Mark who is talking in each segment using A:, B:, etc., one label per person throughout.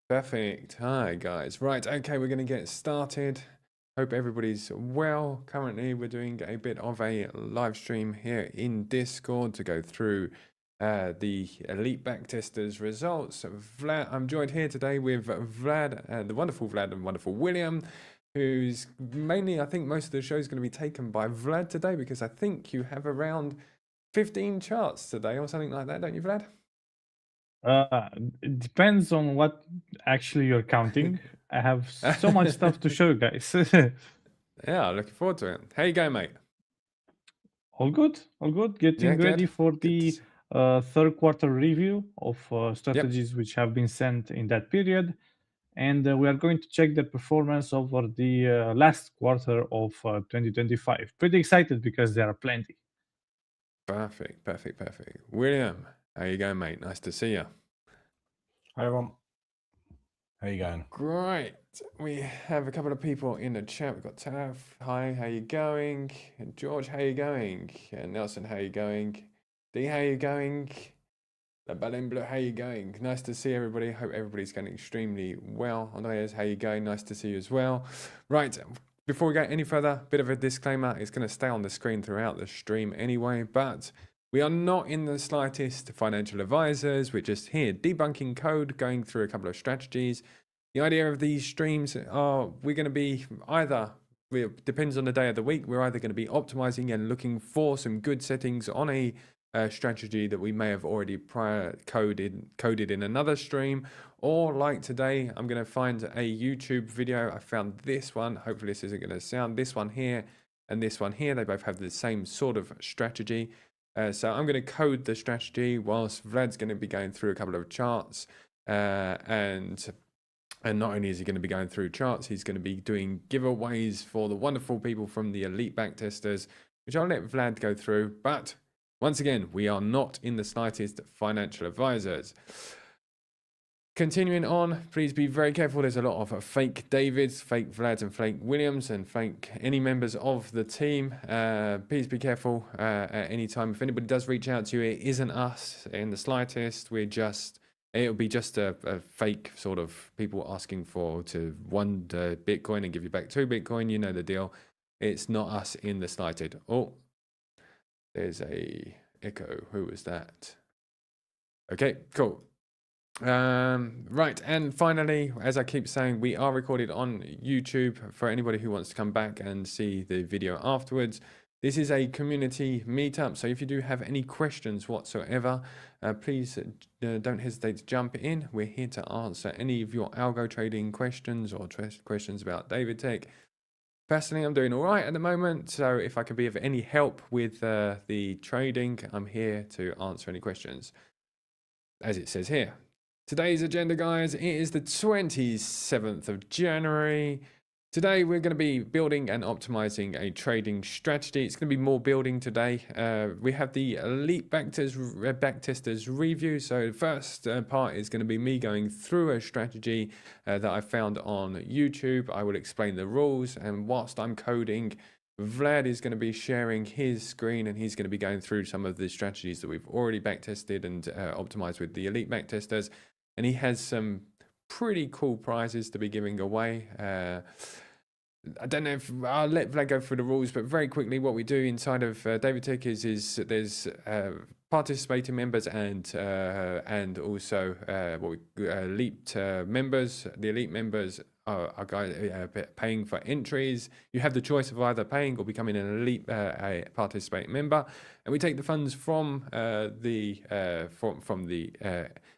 A: Perfect. Hi, guys. Right, okay, we're going to get started. Hope everybody's well. Currently, we're doing a bit of a live stream here in Discord to go through the Elite Backtesters results. Vlad, I'm joined here today with Vlad, the wonderful Vlad and wonderful William, who's mainly, I think most of the show is going to be taken by Vlad today because I think you have around 15 charts today or something like that, don't you, Vlad?
B: Uh, it depends on what actually you're counting. I have so much stuff to show, guys.
A: Yeah, looking forward to it. How you going, mate?
B: All good, all good.
A: Yeah,
B: Getting ready
A: good.
B: for
A: Good to
B: the
A: see.
B: third quarter review of
A: Yep.
B: strategies which have been sent in that period. And we are going to check the performance over the last quarter of 2025. Pretty excited because there are plenty.
A: Perfect, perfect, perfect. William, how you going, mate? Nice to see you.
C: Hi everyone. How you going?
A: Great. We have a couple of people in the chat. We've got Taff. Hi, how you going? And George, how you going? And Nelson, how you going? D, how you going? The Ballon Bleu, how you going? Nice to see everybody. Hope everybody's going extremely well. Andreas, how you going? Nice to see you as well. Right, before we go any further, bit of a disclaimer. It's going to stay on the screen throughout the stream anyway, but we are not in the slightest financial advisors. We're just here debunking code, going through a couple of strategies. The idea of these streams are we're going to be either, it depends on the day of the week, we're either going to be optimizing and looking for some good settings on a strategy that we may have already prior coded in another stream, or like today, I'm going to find a YouTube video. I found this one. Hopefully this isn't going to sound this one here and this one here. They both have the same sort of strategy. So I'm going to code the strategy whilst Vlad's going to be going through a couple of charts. And not only is he going to be going through charts, he's going to be doing giveaways for the wonderful people from the Elite Backtesters, which I'll let Vlad go through. But once again, we are not in the slightest financial advisors. Continuing on, please be very careful. There's a lot of fake Davids, fake Vlads, and fake Williams, and fake any members of the team. Please be careful at any time. If anybody does reach out to you, it isn't us in the slightest. It'll be just a fake sort of people asking for to one Bitcoin and give you back 2 Bitcoin. You know the deal. It's not us in the slightest. Oh, there's a echo. Who was that? Okay, cool. Right, and finally, as I keep saying, we are recorded on YouTube for anybody who wants to come back and see the video afterwards. This is a community meetup, so if you do have any questions whatsoever, please don't hesitate to jump in. We're here to answer any of your algo trading questions or questions about David Personally, I'm doing all right at the moment, so if I can be of any help with the trading, I'm here to answer any questions. As it says here, today's agenda, guys, it is the 27th of January. Today, we're going to be building and optimizing a trading strategy. It's going to be more building today. We have the Elite Backtesters review. So the first part is going to be me going through a strategy that I found on YouTube. I will explain the rules, and whilst I'm coding, Vlad is going to be sharing his screen, and he's going to be going through some of the strategies that we've already backtested and optimized with the Elite Backtesters. And he has some pretty cool prizes to be giving away. I don't know if I'll let Vlad go through the rules, but very quickly, what we do inside of David Tech is there's participating members and also what we elite members. The elite members are guys paying for entries. You have the choice of either paying or becoming an elite participating member, and we take the funds from the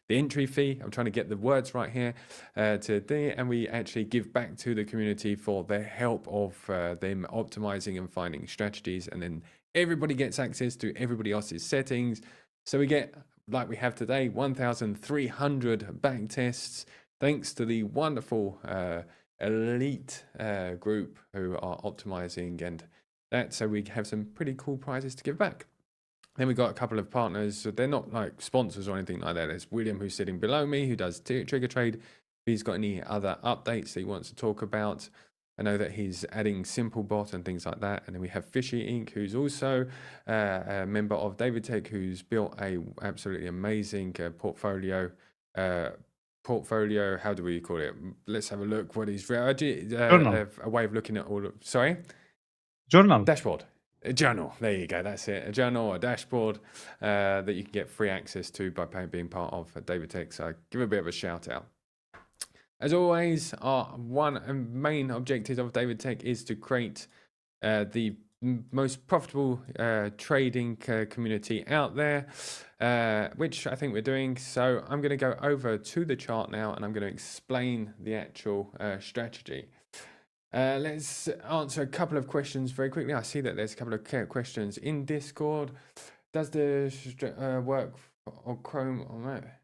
A: entry fee. I'm trying to get the words right here and we actually give back to the community for their help of them optimizing and finding strategies, and then everybody gets access to everybody else's settings. So we get, like we have today, 1,300 back tests, thanks to the wonderful elite group who are optimizing and that. So we have some pretty cool prizes to give back. Then we've got a couple of partners. They're not like sponsors or anything like that. There's William, who's sitting below me, who does Trigger Trade. If he's got any other updates that he wants to talk about, I know that he's adding Simplebot and things like that. And then we have Fishy Inc., who's also a member of David Tech, who's built a absolutely amazing portfolio portfolio. How do we call it? Let's have a look. What he's
B: Journal.
A: a way of looking at all of. Sorry,
B: Journal.
A: dashboard. A journal. There you go. That's it. A journal, a dashboard that you can get free access to by being part of David Tech. So give a bit of a shout out. As always, our one main objective of David Tech is to create the most profitable trading community out there, which I think we're doing. So I'm going to go over to the chart now and I'm going to explain the actual strategy. Let's answer a couple of questions very quickly. I see that there's a couple of questions in Discord. Does the work on Chrome or Mac?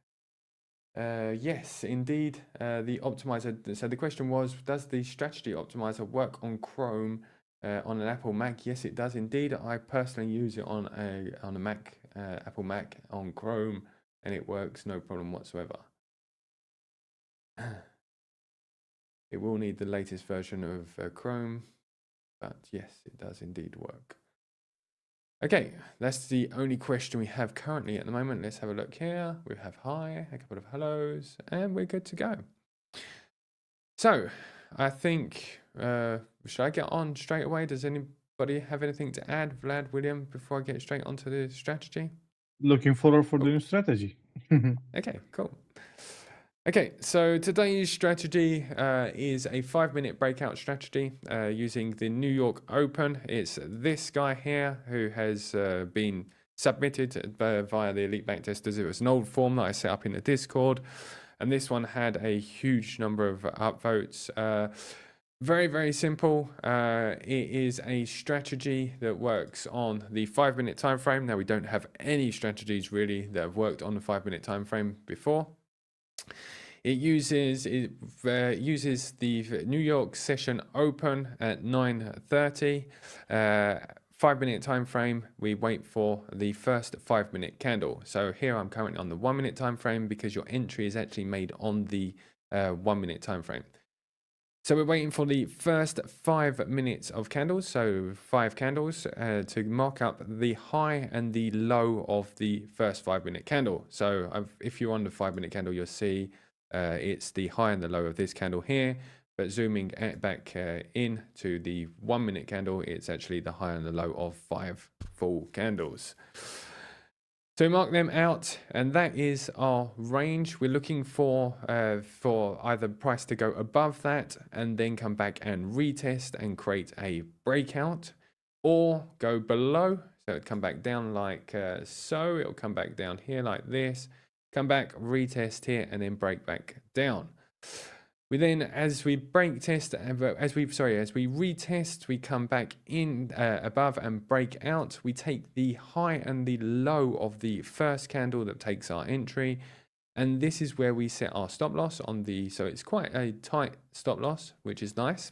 A: Yes, indeed. The optimizer. So the question was, does the strategy optimizer work on Chrome on an Apple Mac? Yes, it does indeed. I personally use it on a Mac, Apple Mac on Chrome, and it works no problem whatsoever. It will need the latest version of Chrome, but yes, it does indeed work. Okay, that's the only question we have currently at the moment. Let's have a look here. We have hi, a couple of hellos, and we're good to go. So, I think, should I get on straight away? Does anybody have anything to add, Vlad, William, before I get straight onto the strategy?
B: Looking forward for the new strategy.
A: Okay, cool. Okay, so today's strategy is a 5-minute breakout strategy using the New York Open. It's this guy here who has been submitted via the Elite Backtesters. It was an old form that I set up in the Discord, and this one had a huge number of upvotes. Very, very simple. It is a strategy that works on the 5-minute time frame. Now, we don't have any strategies really that have worked on the 5-minute time frame before. It uses the New York session open at 9:30. 5-minute time frame. We wait for the first 5-minute candle. So here I'm currently on the 1-minute time frame because your entry is actually made on the 1-minute time frame. So we're waiting for the first 5 minutes of candles, so 5 candles to mark up the high and the low of the first 5-minute candle. So if you're on the 5-minute candle, you'll see it's the high and the low of this candle here, but zooming back in to the 1-minute candle, it's actually the high and the low of 5 full candles. So mark them out, and that is our range. We're looking for either price to go above that and then come back and retest and create a breakout, or go below. So it'll come back down like so. It'll come back down here like this. Come back, retest here, and then break back down. We then, as we retest, we come back in above and break out. We take the high and the low of the first candle that takes our entry, and this is where we set our stop loss on the. So it's quite a tight stop loss, which is nice.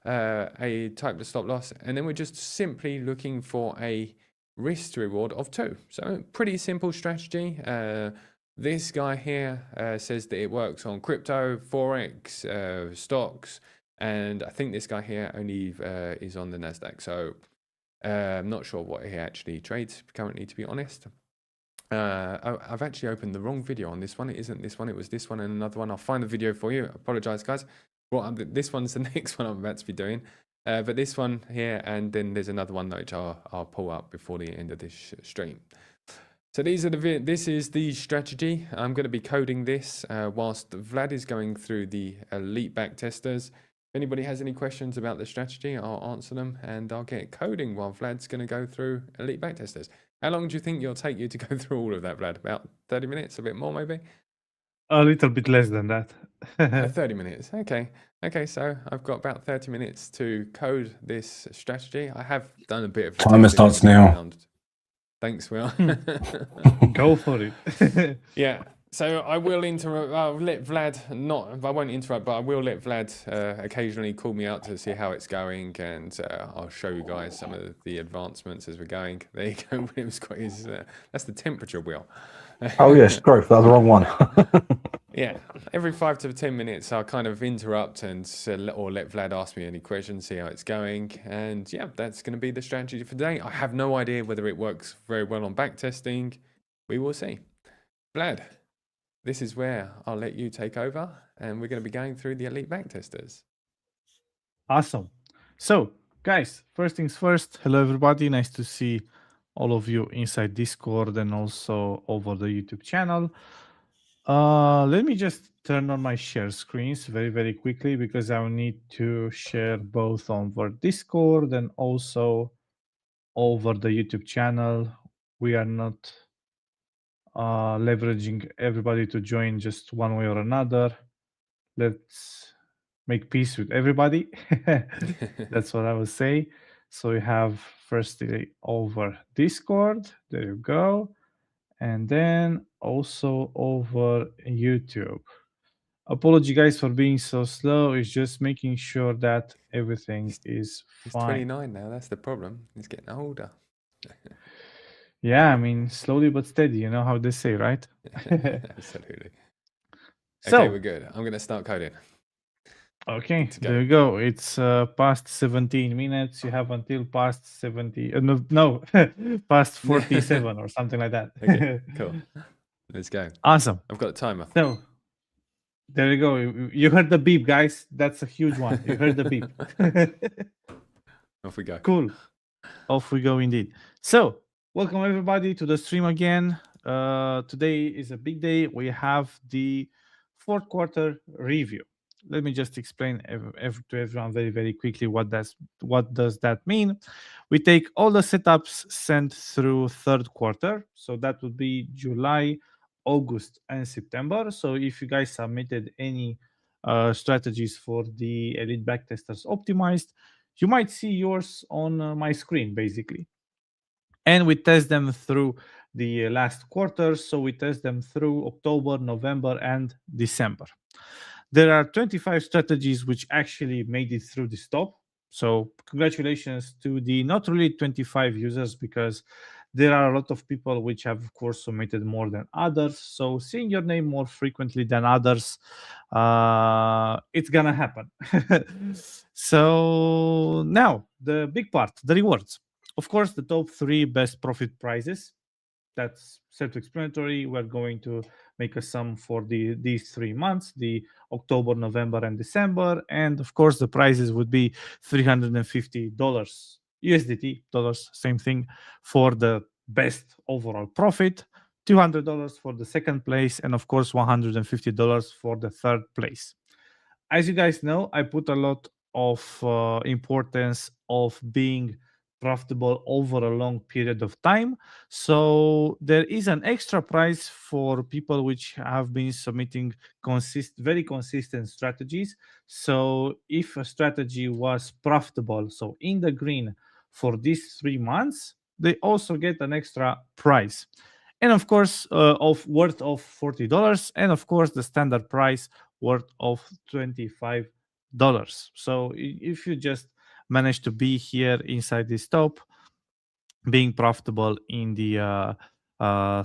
A: A type of stop loss, and then we're just simply looking for a risk to reward of 2. So pretty simple strategy. This guy here says that it works on crypto, Forex, stocks, and I think this guy here only is on the NASDAQ. So I'm not sure what he actually trades currently, to be honest. I've actually opened the wrong video on this one. It isn't this one. It was this one and another one. I'll find the video for you. I apologize, guys. Well, this one's the next one I'm about to be doing. But this one here, and then there's another one which I'll pull up before the end of this stream. So this is the strategy. I'm going to be coding this whilst Vlad is going through the Elite Backtesters. If anybody has any questions about the strategy, I'll answer them, and I'll get coding while Vlad's going to go through Elite Backtesters. How long do you think it'll take you to go through all of that, Vlad? About 30 minutes, a bit more maybe?
B: A little bit less than that.
A: 30 minutes. Okay. Okay, so I've got about 30 minutes to code this strategy. I have done a bit of
C: Timer starts now.
A: Thanks, Will.
B: Go for it.
A: Yeah. So I will interrupt. I'll let Vlad I won't interrupt, but I will let Vlad occasionally call me out to see how it's going, and I'll show you guys some of the advancements as we're going. There you go. William's got his. That's the temperature wheel.
C: Oh yes, growth. That's the wrong one.
A: Yeah, every 5 to 10 minutes, I'll kind of interrupt and or let Vlad ask me any questions, see how it's going, and yeah, that's going to be the strategy for today. I have no idea whether it works very well on backtesting. We will see. Vlad, this is where I'll let you take over, and we're going to be going through the elite backtesters.
B: Awesome. So, guys, first things first. Hello, everybody. Nice to see all of you inside Discord and also over the YouTube channel. Let me just turn on my share screens very, very quickly because I will need to share both over Discord and also over the YouTube channel. We are not leveraging everybody to join just one way or another. Let's make peace with everybody. That's what I would say. So we have firstly over Discord. There you go. And then also over YouTube. Apology, guys, for being so slow. It's just making sure that everything is
A: He's
B: fine.
A: 29 now. That's the problem. He's getting older.
B: Yeah, I mean, slowly but steady. You know how they say, right?
A: Absolutely.
B: So,
A: Okay, we're good. I'm going to start coding.
B: okay,
A: to go.
B: there you go. It's past 17 minutes. You have until past 70. No, past 47 or something like that.
A: Okay, cool. Let's go.
B: Awesome.
A: I've got a timer.
B: So, there you go. You heard the beep, guys. That's a huge one. You heard the beep.
A: Off we go.
B: Cool. Off we go indeed. So, welcome everybody to the stream again. Today is a big day. We have the fourth quarter review. Let me just explain to everyone very, very quickly what does that mean. We take all the setups sent through third quarter. So that would be July, August, and September. So if you guys submitted any strategies for the Elite Backtesters Optimized, you might see yours on my screen, basically. And we test them through the last quarter. So we test them through October, November, and December. There are 25 strategies which actually made it through the stop. So congratulations to the not really 25 users, because there are a lot of people which have, of course, submitted more than others. So seeing your name more frequently than others, it's gonna happen. So now the big part, the rewards. Of course, the top 3 best profit prizes. That's self-explanatory. We're going to make a sum for these 3 months, the October, November, and December. And of course, the prizes would be $350 USDT, dollars, same thing, for the best overall profit, $200 for the second place, and of course, $150 for the third place. As you guys know, I put a lot of importance of being profitable over a long period of time. So there is an extra price for people which have been submitting very consistent strategies. So if a strategy was profitable, so in the green for these 3 months, they also get an extra price. And of course, worth of $40, and of course the standard price worth of $25. So if you just manage to be here inside this top, being profitable in the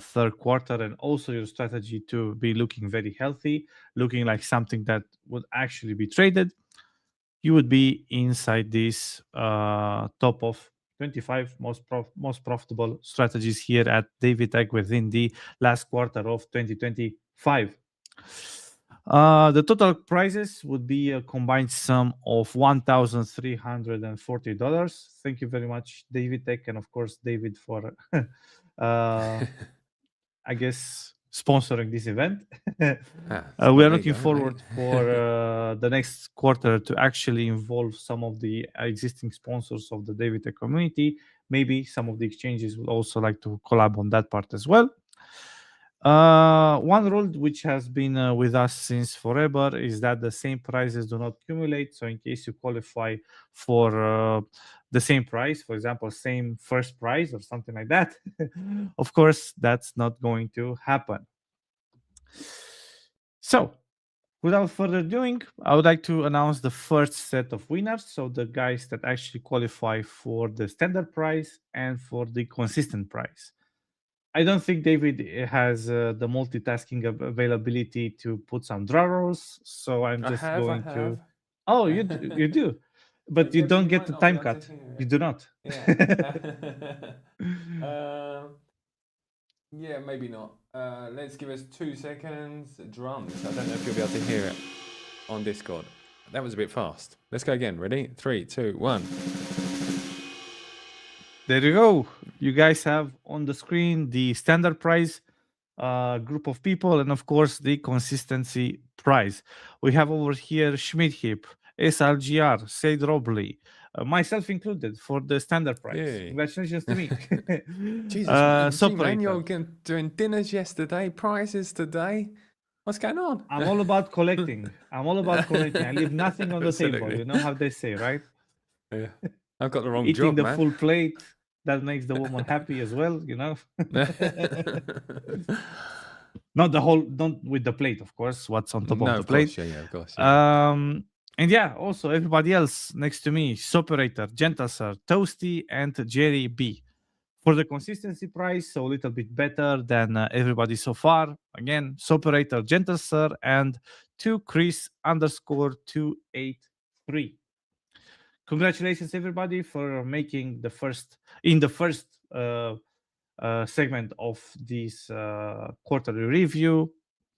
B: third quarter, and also your strategy to be looking very healthy, looking like something that would actually be traded, you would be inside this top of 25 most profitable strategies here at David within the last quarter of 2025. The total prices would be a combined sum of $1,340. Thank you very much, David Tech, and of course, David, for I guess sponsoring this event. We are looking forward for the next quarter to actually involve some of the existing sponsors of the David Tech community. Maybe some of the exchanges would also like to collab on that part as well. One rule which has been with us since forever is that the same prices do not accumulate. So in case you qualify for the same price, for example, same first prize or something like that, of course, that's not going to happen. So without further doing, I would like to announce the first set of winners. So the guys that actually qualify for the standard prize and for the consistent prize. I don't think David has the multitasking availability to put some draw rolls, so I'm just going to. Oh, you do, but you don't get the time cut. You do not.
A: Yeah. Yeah, maybe not. Let's give us 2 seconds. Drums. I don't know if you'll be able to hear it on Discord. That was a bit fast. Let's go again. Ready? 3, 2, 1.
B: There you go. You guys have on the screen the standard price group of people, and of course the consistency price. We have over here Schmidhip, SRGR, Said Robley, myself included for the standard price.
A: Yay.
B: Congratulations to me.
A: Jesus, man,
B: Separator.
A: you're doing dinners yesterday, prizes today. What's going on?
B: I'm all about collecting. I leave nothing on the table.
A: Absolutely.
B: You know how they say, right?
A: Yeah. I've got the wrong
B: Eating
A: job,
B: the
A: man.
B: full plate, that makes the woman happy as well, you know. Not with the plate, of course. What's on top of the plate?
A: Course, yeah, of course. Yeah.
B: And yeah, also everybody else next to me, Soperator, Gentle Sir, Toasty, and Jerry B. For the consistency price, so a little bit better than everybody so far. Again, Soperator, Gentle Sir, and 2Chris_283. Congratulations, everybody, for making the first segment of this quarterly review.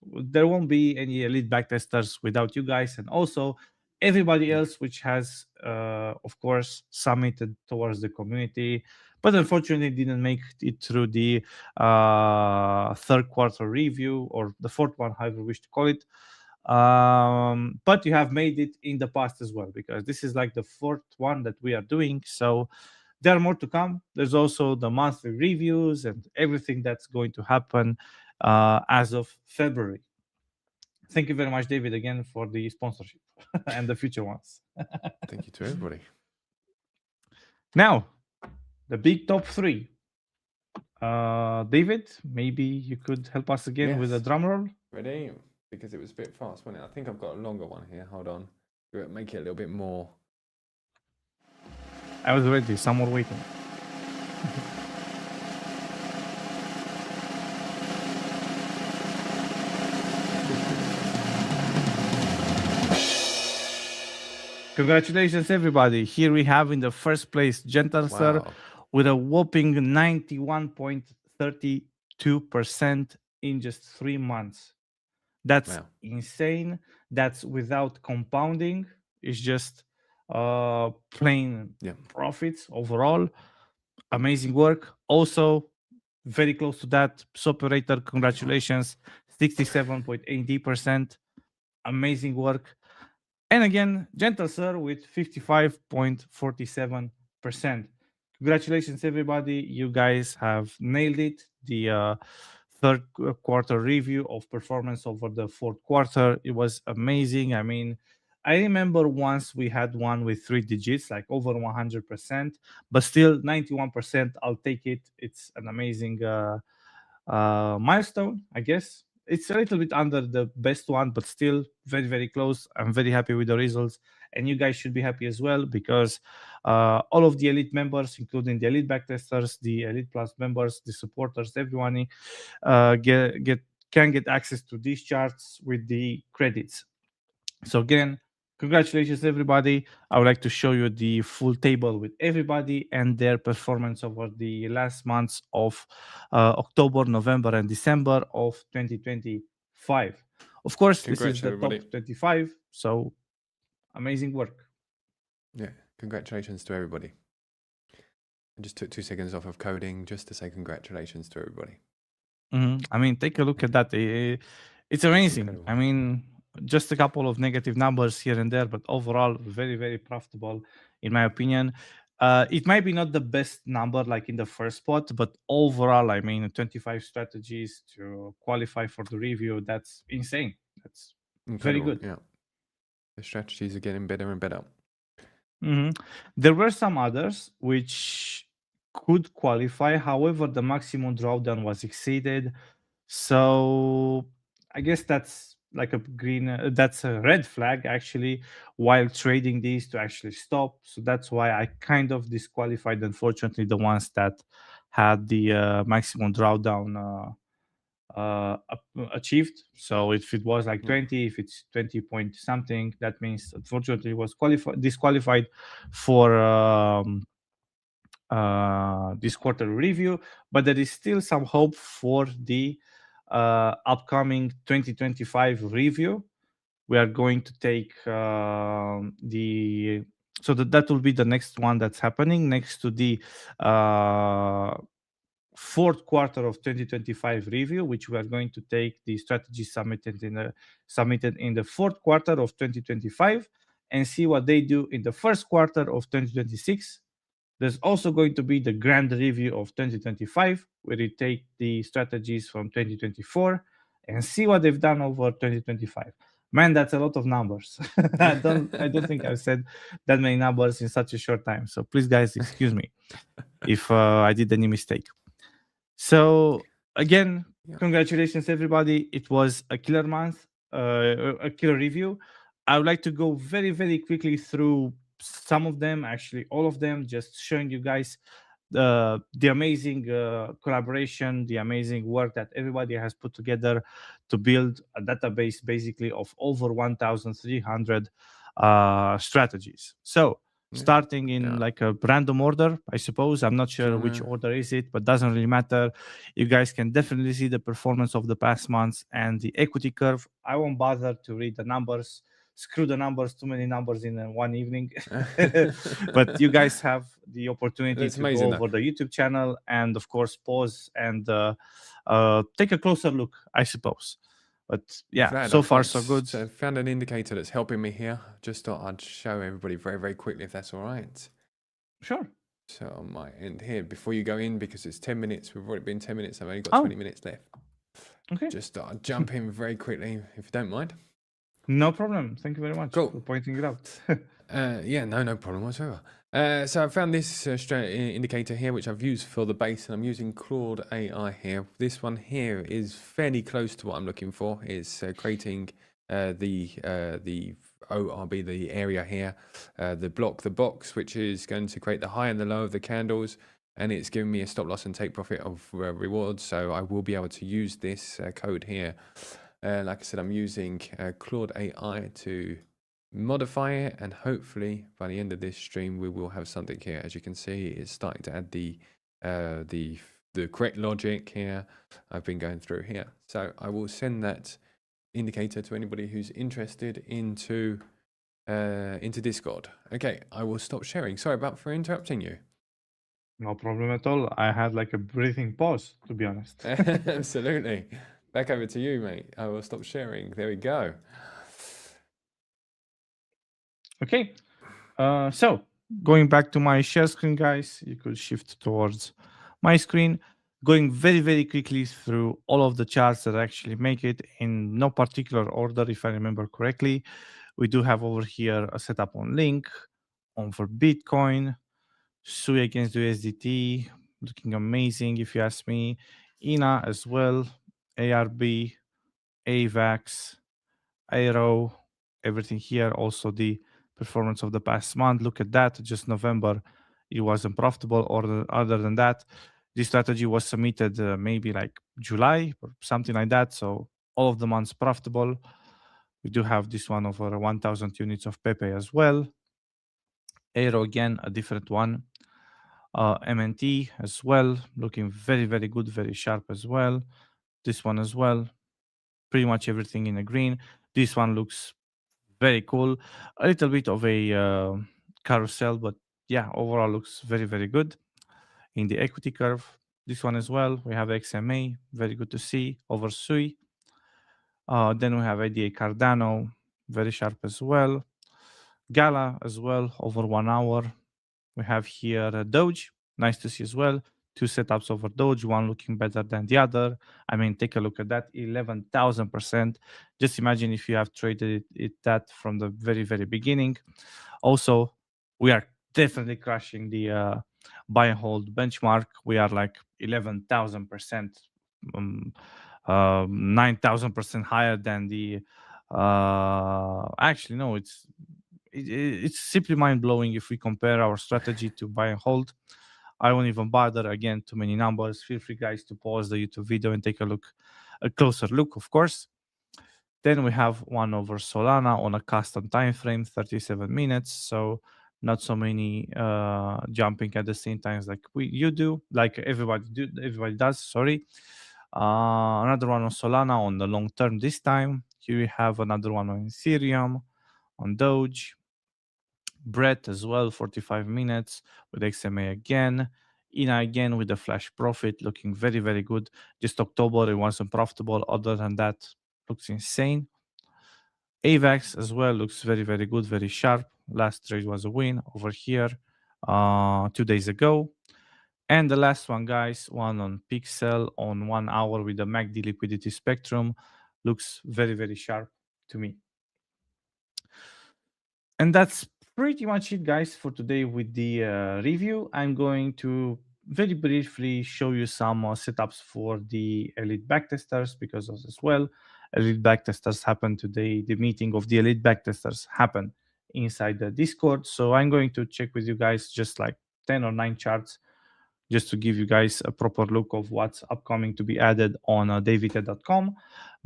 B: There won't be any elite backtesters without you guys, and also everybody else which has of course submitted towards the community, but unfortunately didn't make it through the third quarter review, or the fourth one, however you wish to call it. But you have made it in the past as well, because this is like the fourth one that we are doing, so there are more to come. There's also the monthly reviews and everything that's going to happen as of February. Thank you very much, David, again for the sponsorship and the future ones.
A: Thank you to everybody.
B: Now, the big top 3. David, maybe you could help us again with a drum roll.
A: Ready? Because it was a bit fast, wasn't it? I think I've got a longer one here. Hold on. Make it a little bit more.
B: I was ready. Some more waiting. Congratulations, everybody. Here we have in the first place Gentle Sir with a whopping 91.32% in just 3 months. That's insane. That's without compounding. It's just plain profits overall. Amazing work. Also, very close to that, Soperator, congratulations, 67.80%. Amazing work. And again, Gentle Sir with 55.47%. Congratulations, everybody. You guys have nailed it. The third quarter review of performance over the fourth quarter. It was amazing. I mean, I remember once we had one with 3 digits, like over 100%, but still 91%. I'll take it. It's an amazing milestone, I guess. It's a little bit under the best one, but still very, very close. I'm very happy with the results, and you guys should be happy as well, because all of the elite members, including the elite backtesters, the elite plus members, the supporters, everyone can get access to these charts with the credits. So again, congratulations, everybody. I would like to show you the full table with everybody and their performance over the last months of October, November, and December of 2025. Of course, this is the top 25, so amazing work.
A: Yeah, congratulations to everybody. I just took 2 seconds off of coding just to say congratulations to everybody.
B: I mean, take a look at that. It's amazing. I mean, just a couple of negative numbers here and there, but overall, very, very profitable, in my opinion. It might be not the best number like in the first spot, but overall, I mean, 25 strategies to qualify for the review, that's insane. That's very good.
A: Yeah, the strategies are getting better and better.
B: There were some others which could qualify, however, the maximum drawdown was exceeded. So I guess that's like that's a red flag actually, while trading these to actually stop. So that's why I kind of disqualified, unfortunately, the ones that had the maximum drawdown achieved. So if it was like 20, if it's 20 point something, that means unfortunately it was disqualified for this quarter review, but there is still some hope for the upcoming 2025 review. We are going to take that will be the next one that's happening next to the fourth quarter of 2025 review, which we are going to take the strategy submitted in the fourth quarter of 2025 and see what they do in the first quarter of 2026. There's also going to be the grand review of 2025, where we take the strategies from 2024 and see what they've done over 2025. Man, that's a lot of numbers. I don't think I've said that many numbers in such a short time. So please, guys, excuse me if I did any mistake. So again, congratulations, everybody. It was a killer month, a killer review. I would like to go very, very quickly through some of them, actually all of them, just showing you guys the amazing collaboration, the amazing work that everybody has put together to build a database basically of over 1,300 strategies. So starting in like a random order, I suppose. I'm not sure which order is it, but doesn't really matter. You guys can definitely see the performance of the past months and the equity curve. I won't bother to read the numbers. Screw the numbers, too many numbers in one evening. But you guys have the opportunity to go over the YouTube channel and, of course, pause and take a closer look, I suppose. But yeah, Vlad, so far so good.
A: So I found an indicator that's helping me here. Just thought I'd show everybody very, very quickly if that's all right.
B: Sure.
A: So on my end here, before you go in, because it's 10 minutes, we've already been 10 minutes. I've only got 20 minutes left.
B: Okay.
A: Just thought I'd jump in very quickly, if you don't mind.
B: No problem. Thank you very much for pointing it out.
A: Yeah, no problem whatsoever. So I found this indicator here, which I've used for the base, and I'm using Claude AI here. This one here is fairly close to what I'm looking for. It's creating the ORB, the area here, the box, which is going to create the high and the low of the candles, and it's giving me a stop loss and take profit of rewards. So I will be able to use this code here. Like I said, I'm using Claude AI to modify it, and hopefully by the end of this stream we will have something here. As you can see, it's starting to add the correct logic here. I've been going through here, so I will send that indicator to anybody who's interested into Discord. Okay, I will stop sharing. Sorry for interrupting you.
B: No problem at all. I had like a breathing pause, to be honest.
A: Absolutely. Back over to you, mate. I will stop sharing. There we go.
B: Okay. So going back to my share screen, guys, you could shift towards my screen. Going very, very quickly through all of the charts that actually make it in no particular order, if I remember correctly. We do have over here a setup on Link, on for Bitcoin, SUI against USDT, looking amazing if you ask me. INA as well, ARB, AVAX, Aero, everything here. Also the performance of the past month. Look at that, just November, it wasn't profitable. Or other than that, this strategy was submitted maybe like July or something like that. So all of the months profitable. We do have this one over 1,000 units of Pepe as well. Aero again, a different one. MNT as well, looking very, very good, very sharp as well. This one as well, pretty much everything in the green. This one looks very cool. A little bit of a carousel, but yeah, overall looks very, very good. In the equity curve, this one as well, we have XMA, very good to see, over SUI. Then we have ADA Cardano, very sharp as well. Gala as well, over 1 hour. We have here Doge, nice to see as well. 2 setups over Doge, one looking better than the other. I mean, take a look at that, 11,000%. Just imagine if you have traded it that from the very, very beginning. Also, we are definitely crushing the buy and hold benchmark. We are like 11,000%, 9,000% higher than the. Actually, no, it's simply mind-blowing if we compare our strategy to buy and hold. I won't even bother. Again, too many numbers. Feel free, guys, to pause the YouTube video and take a closer look, of course. Then we have one over Solana on a custom time frame, 37 minutes. So not so many jumping at the same times like everybody does. Sorry. Another one on Solana on the long term this time. Here we have another one on Ethereum, on Doge, Brett as well, 45 minutes with XMA again. INA again with the flash profit, looking very, very good. Just October, it wasn't profitable. Other than that, looks insane. AVAX as well looks very, very good, very sharp. Last trade was a win over here 2 days ago. And the last one, guys, one on Pixel on 1 hour with the MACD liquidity spectrum. Looks very, very sharp to me. And that's pretty much it, guys, for today with the review. I'm going to very briefly show you some setups for the elite backtesters because as well, elite backtesters happened today. The meeting of the elite backtesters happened inside the Discord. So I'm going to check with you guys just like 10 or 9 charts just to give you guys a proper look of what's upcoming to be added on davite.com.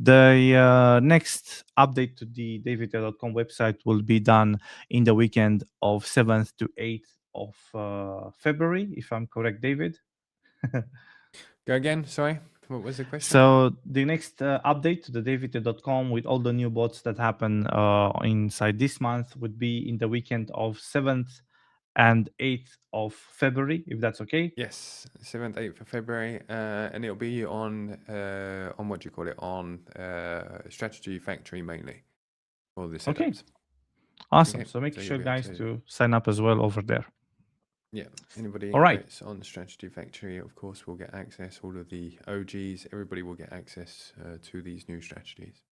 B: The next update to the davite.com website will be done in the weekend of 7th to 8th of February, if I'm correct, David.
A: Go again, sorry. What was the question?
B: So the next update to the davite.com with all the new bots that happen inside this month would be in the weekend of 7th and 8th of February, if that's okay.
A: Yes, 7th, 8th of February, and it'll be on what do you call it? On Strategy Factory mainly for the setups.
B: Okay. Awesome.
A: Okay,
B: So make
A: so
B: sure,
A: you'll be able
B: guys,
A: to-
B: to sign up as well over there.
A: Yeah, anybody
B: All right.
A: that's on Strategy Factory, of course, will get access. All of the OGs, everybody will get access to these new strategies.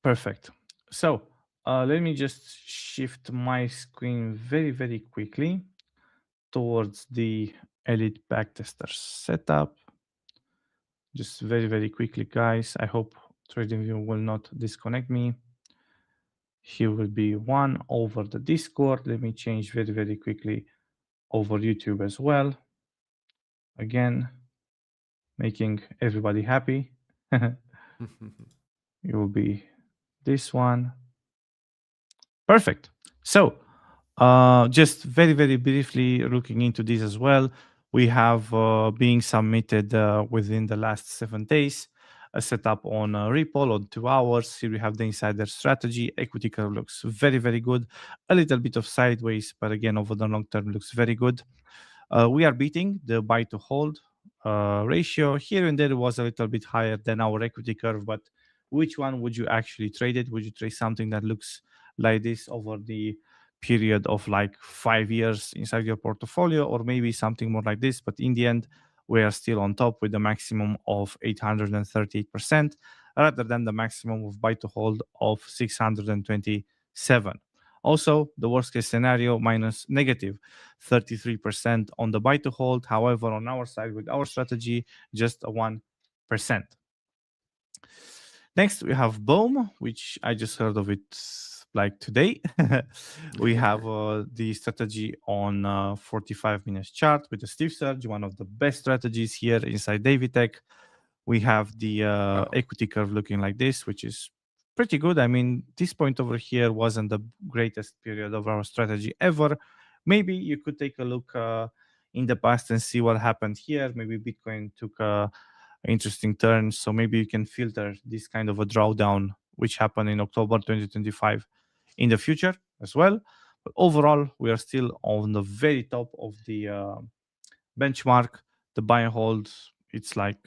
B: Perfect. So let me just shift my screen very, very quickly towards the Elite Backtester setup. Just very, very quickly, guys. I hope TradingView will not disconnect me. Here will be one over the Discord. Let me change very, very quickly over YouTube as well. Again, making everybody happy. It will be this one. Perfect. So just very, very briefly looking into this as well, we have being submitted within the last 7 days, a setup on Ripple on 2 hours. Here we have the insider strategy. Equity curve looks very, very good. A little bit of sideways, but again, over the long term looks very good. We are beating the buy to hold ratio. Here and there it was a little bit higher than our equity curve, but which one would you actually trade it? Would you trade something that looks like this over the period of like 5 years inside your portfolio, or maybe something more like this? But in the end, we are still on top with the maximum of 838% rather than the maximum of buy to hold of 627. Also, the worst case scenario minus negative 33% on the buy to hold. However, on our side with our strategy, just a 1%. Next, we have Boom, which I just heard of it like today. We have the strategy on 45 minutes chart with the Steve Surge, one of the best strategies here inside Davitech. We have the equity curve looking like this, which is pretty good. I mean, this point over here wasn't the greatest period of our strategy ever. Maybe you could take a look in the past and see what happened here. Maybe Bitcoin took a interesting turn, so maybe you can filter this kind of a drawdown which happened in October 2025 in the future as well. But overall, we are still on the very top of the benchmark. The buy and hold, it's like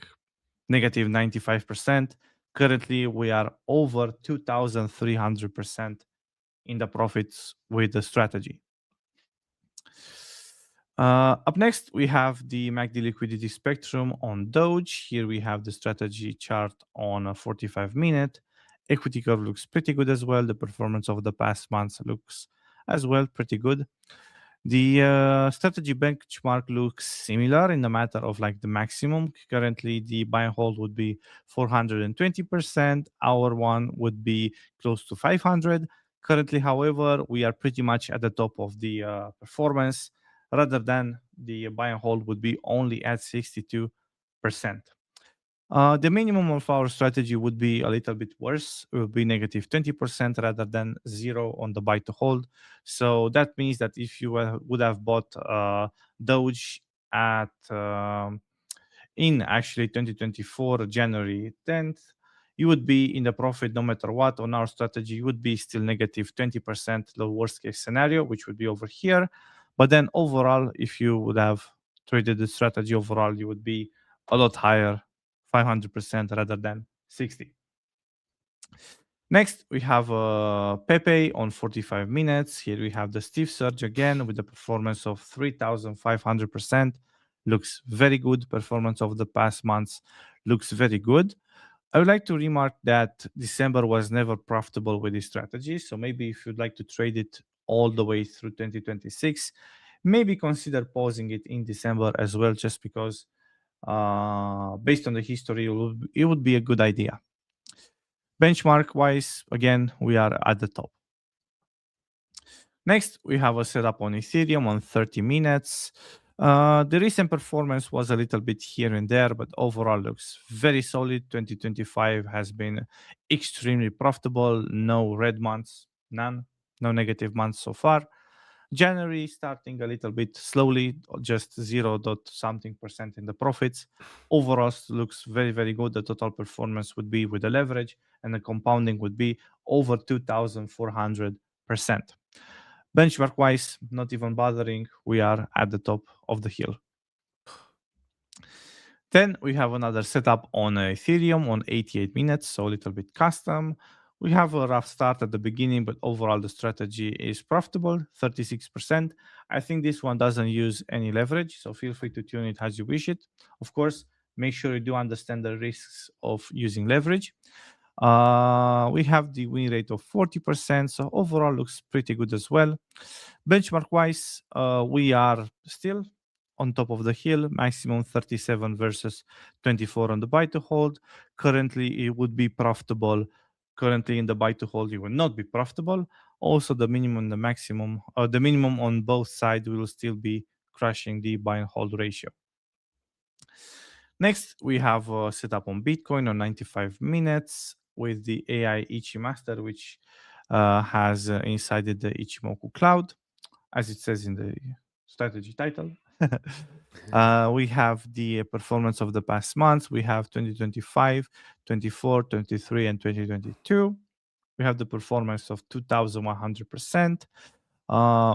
B: negative 95%. Currently, we are over 2,300% in the profits with the strategy. Up next, we have the MACD liquidity spectrum on Doge. Here we have the strategy chart on a 45-minute. Equity curve looks pretty good as well. The performance of the past months looks as well pretty good. The strategy benchmark looks similar in the matter of like the maximum. Currently, the buy and hold would be 420%. Our one would be close to 500. Currently, however, we are pretty much at the top of the performance, rather than the buy and hold would be only at 62%. The minimum of our strategy would be a little bit worse. It would be negative 20% rather than 0 on the buy to hold. So that means that if you would have bought Doge at in actually 2024 January 10th, you would be in the profit no matter what. On our strategy, you would be still negative 20%, the worst case scenario, which would be over here. But then overall, if you would have traded the strategy overall, you would be a lot higher, 500% rather than 60. Next, we have Pepe on 45 minutes. Here we have the Steve Surge again with a performance of 3,500%. Looks very good. Performance of the past months looks very good. I would like to remark that December was never profitable with this strategy. So maybe if you'd like to trade it all the way through 2026, maybe consider pausing it in December as well, just because based on the history, it would be a good idea. Benchmark wise, again, we are at the top. Next, we have a setup on Ethereum on 30 minutes. The recent performance was a little bit here and there, but overall looks very solid. 2025 has been extremely profitable. No red months, none. No negative months so far. January starting a little bit slowly, just 0. something% in the profits. Overall looks very, very good. The total performance would be with the leverage and the compounding would be over 2,400%. Benchmark wise, not even bothering. We are at the top of the hill. Then we have another setup on Ethereum on 88 minutes, so a little bit custom. We have a rough start at the beginning, but overall the strategy is profitable, 36%. I think this one doesn't use any leverage, so feel free to tune it as you wish it. Of course, make sure you do understand the risks of using leverage. We have the win rate of 40%, so overall looks pretty good as well. Benchmark wise, we are still on top of the hill, maximum 37 versus 24 on the buy to hold. Currently, it would be profitable. Currently, in the buy to hold, you will not be profitable. Also, the minimum and the maximum, the minimum on both sides will still be crushing the buy and hold ratio. Next, we have a setup on Bitcoin on 95 minutes with the AI Ichi Master, which has inside it the Ichimoku Cloud, as it says in the strategy title. We have the performance of the past months. We have 2025, 24, 23, and 2022. We have the performance of 2,100%.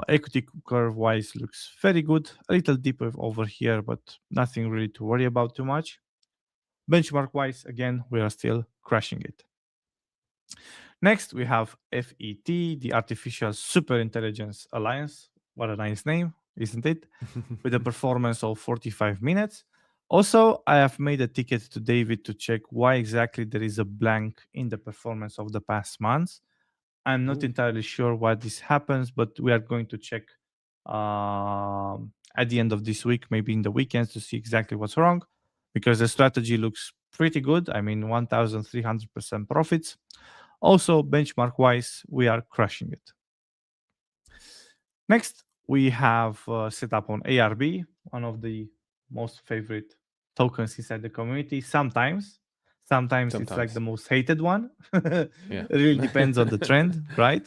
B: Equity curve wise looks very good. A little deeper over here, but nothing really to worry about too much. Benchmark wise, again, we are still crushing it. Next, we have FET, the Artificial Super Intelligence Alliance. What a nice name, isn't it? With a performance of 45 minutes. Also, I have made a ticket to David to check why exactly there is a blank in the performance of the past months. I'm not entirely sure why this happens, but we are going to check at the end of this week, maybe in the weekends, to see exactly what's wrong, because the strategy looks pretty good. I mean, 1,300% profits. Also, benchmark wise, we are crushing it. Next, we have set up on ARB, one of the most favorite tokens inside the community. Sometimes it's like the most hated one. Yeah. It really depends on the trend, right?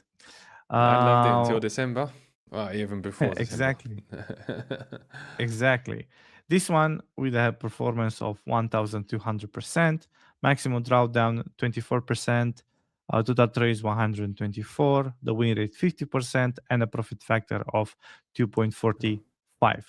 A: I loved it until December. Well, even before
B: exactly. Exactly. This one with a performance of 1,200%, maximum drawdown 24%, total trades 124, the win rate 50%, and a profit factor of 2.45.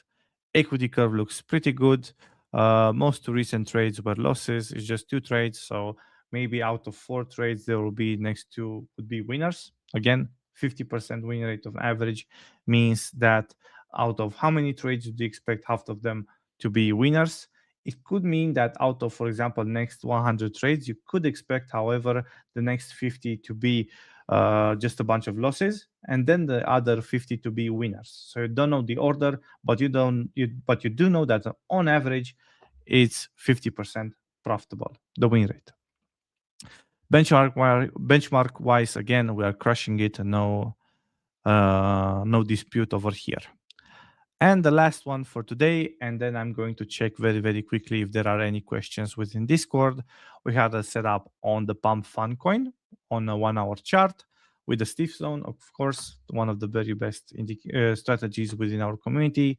B: Equity curve looks pretty good. Most recent trades were losses. It's just 2 trades, so maybe out of 4 trades there will be next 2 would be winners. Again, 50% win rate on average means that out of how many trades do you expect half of them to be winners? It could mean that out of, for example, next 100 trades, you could expect, however, the next 50 to be just a bunch of losses, and then the other 50 to be winners. So you don't know the order, but you do know that on average, it's 50% profitable, the win rate. Benchmark wise, again, we are crushing it. No dispute over here. And the last one for today, and then I'm going to check very, very quickly if there are any questions within Discord. We had a setup on the Pump Fun coin on a 1 hour chart with the Stiff Zone, of course, one of the very best strategies within our community.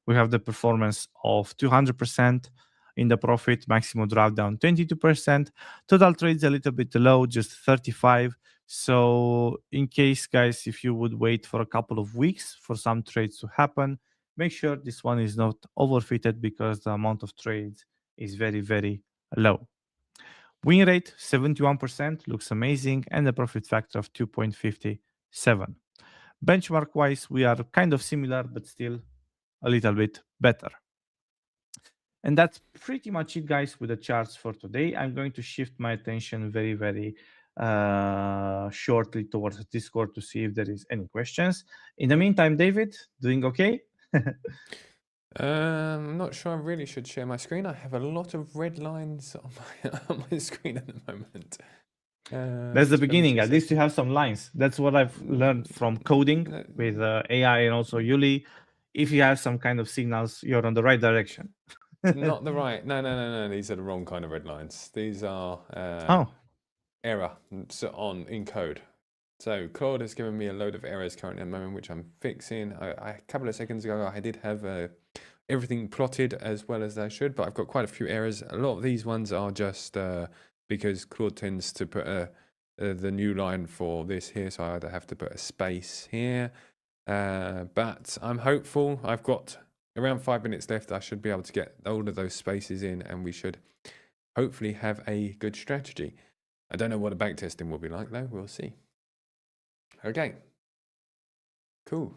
B: We have the performance of 200% in the profit, maximum drawdown 22%, total trades a little bit low, just 35. So in case, guys, if you would wait for a couple of weeks for some trades to happen, make sure this one is not overfitted because the amount of trades is very, very low. Win rate 71% looks amazing, and a profit factor of 2.57. Benchmark wise, we are kind of similar, but still a little bit better. And that's pretty much it, guys, with the charts for today. I'm going to shift my attention very, very shortly towards Discord to see if there is any questions. In the meantime, David, doing okay?
A: I'm not sure I really should share my screen. I have a lot of red lines on on my screen at the moment.
B: That's the beginning. At least you have some lines. That's what I've learned from coding with AI and also Yuli. If you have some kind of signals, you're on the right direction.
A: Not the right. No. These are the wrong kind of red lines. These are error in code. So Claude has given me a load of errors currently at the moment, which I'm fixing. A couple of seconds ago, I did have everything plotted as well as I should, but I've got quite a few errors. A lot of these ones are just because Claude tends to put the new line for this here, so I either have to put a space here. But I'm hopeful. I've got around 5 minutes left. I should be able to get all of those spaces in, and we should hopefully have a good strategy. I don't know what a backtesting will be like, though. We'll see. Okay. Cool.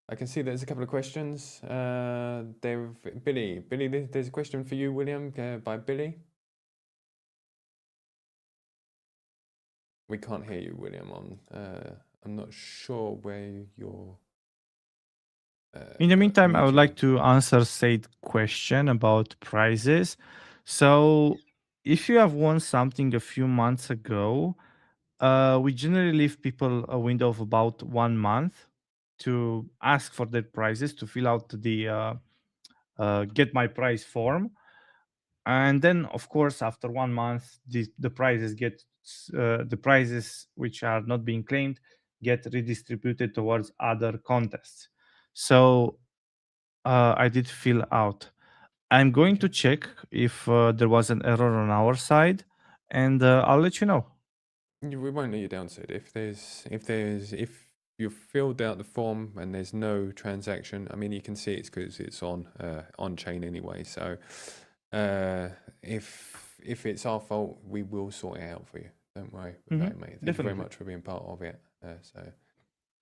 A: I can see there's a couple of questions. Billy, there's a question for you, William, by Billy. We can't hear you, William. I'm not sure where you're.
B: In the meantime, I would like to answer said question about prices. So if you have won something a few months ago, we generally leave people a window of about 1 month to ask for their prices, to fill out the get my price form. And then, of course, after 1 month, the prices which are not being claimed get redistributed towards other contests. So I did fill out. I'm going to check if there was an error on our side, and I'll let you know.
A: We won't let you down, Sid. If you've filled out the form and there's no transaction, I mean, you can see it's because it's on chain anyway. So if it's our fault, we will sort it out for you. Don't worry about it, mate. Thank you very much for being part of it. So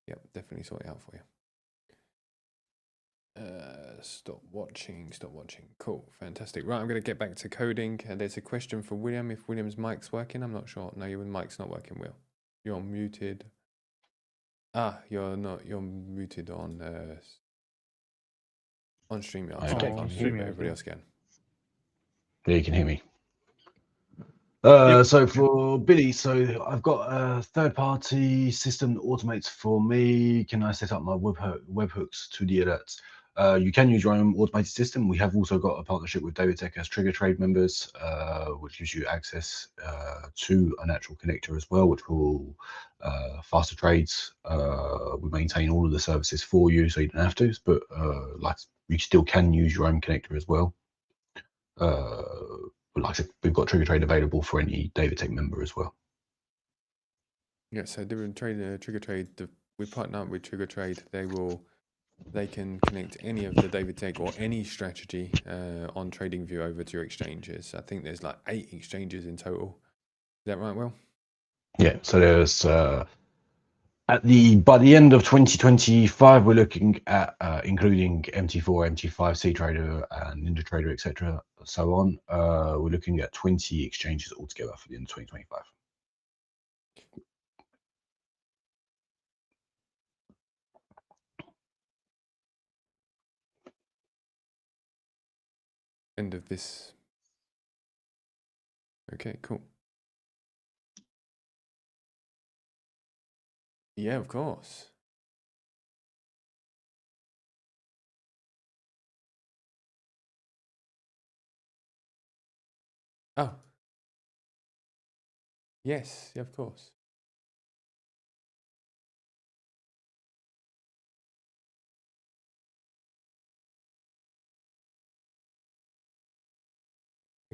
A: yep, definitely sort it out for you. Stop watching. Cool, fantastic. Right, I'm going to get back to coding. There's a question for William. If William's mic's working, I'm not sure. No, your mic's not working, Will. You're muted. You're not. You're muted on StreamYard.
C: Okay.
A: On StreamYard. Everybody else can.
C: Yeah, you can hear me. So for Billy, so I've got a third-party system that automates for me. Can I set up my webhooks to the alerts? You can use your own automated system. We have also got a partnership with David as Trigger Trade members, which gives you access to an actual connector as well, which will faster trades. We maintain all of the services for you, so you don't have to. But like you still can use your own connector as well. But like I said, we've got Trigger Trade available for any David member as well.
A: Yeah, so Trigger Trade. We partner up with Trigger Trade. They can connect any of the David or any strategy on TradingView over to your exchanges. I think there's like 8 exchanges in total. Is that right, Will?
C: Yeah. So there's by the end of 2025, we're looking at including MT4, MT5, CTrader, and NinjaTrader, etc. So on. We're looking at 20 exchanges altogether for the end of 2025.
A: End of this. Okay, cool. Yeah, of course. Oh. Yes, of course.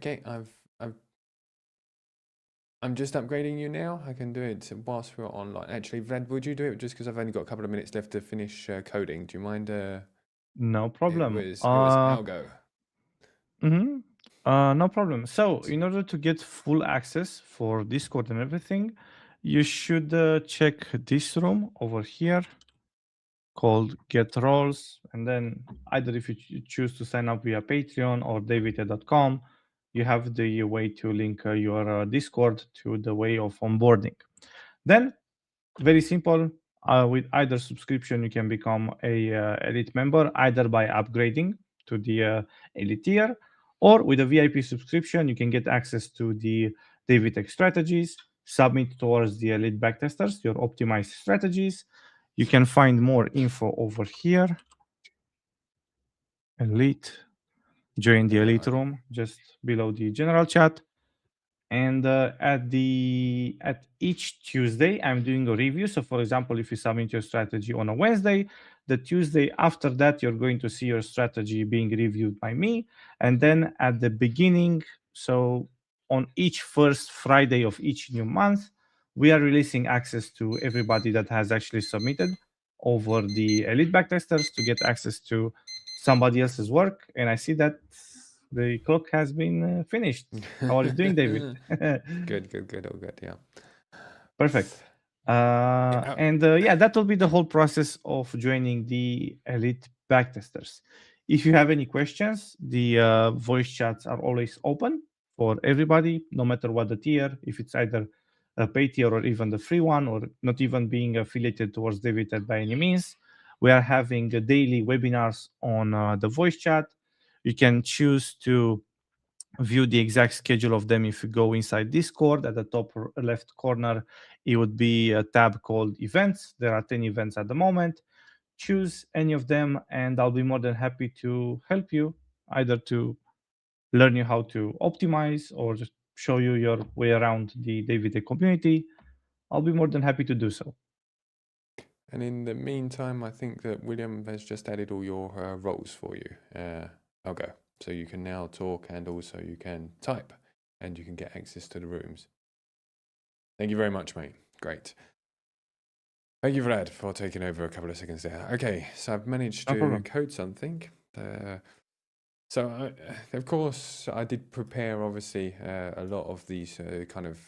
A: Okay, I'm just upgrading you now. I can do it whilst we're online. Actually, Vlad, would you do it just because I've only got a couple of minutes left to finish coding? Do you mind?
B: No
A: It
B: problem.
A: was Algo.
B: No problem. So, in order to get full access for Discord and everything, you should check this room over here called Get Roles. And then either if you choose to sign up via Patreon or david.com, you have the way to link your Discord to the way of onboarding. Then, very simple. With either subscription, you can become a elite member either by upgrading to the elite tier, or with a VIP subscription, you can get access to the David Tech strategies, submit towards the elite backtesters your optimized strategies. You can find more info over here. Elite, join the elite room just below the general chat. And at each Tuesday, I'm doing a review. So, for example, if you submit your strategy on a Wednesday, the Tuesday after that, you're going to see your strategy being reviewed by me. And then at the beginning, so on each first Friday of each new month, we are releasing access to everybody that has actually submitted over the elite backtesters to get access to somebody else's work. And I see that the clock has been finished. How are you doing, David?
A: Good. All good. Yeah.
B: Perfect. That will be the whole process of joining the elite backtesters. If you have any questions, the voice chats are always open for everybody, no matter what the tier, if it's either a pay tier or even the free one, or not even being affiliated towards David by any means. We are having daily webinars on the voice chat. You can choose to view the exact schedule of them if you go inside Discord. At the top left corner, it would be a tab called events. There are 10 events at the moment. Choose any of them and I'll be more than happy to help you, either to learn you how to optimize or just show you your way around the David community. I'll be more than happy to do so.
A: And in the meantime, I think that William has just added all your roles for you. I'll go. So you can now talk and also you can type and you can get access to the rooms. Thank you very much, mate. Great. Thank you, Vlad, for taking over a couple of seconds there. Okay, so I've managed to code something. So, of course, I did prepare, obviously, a lot of these kind of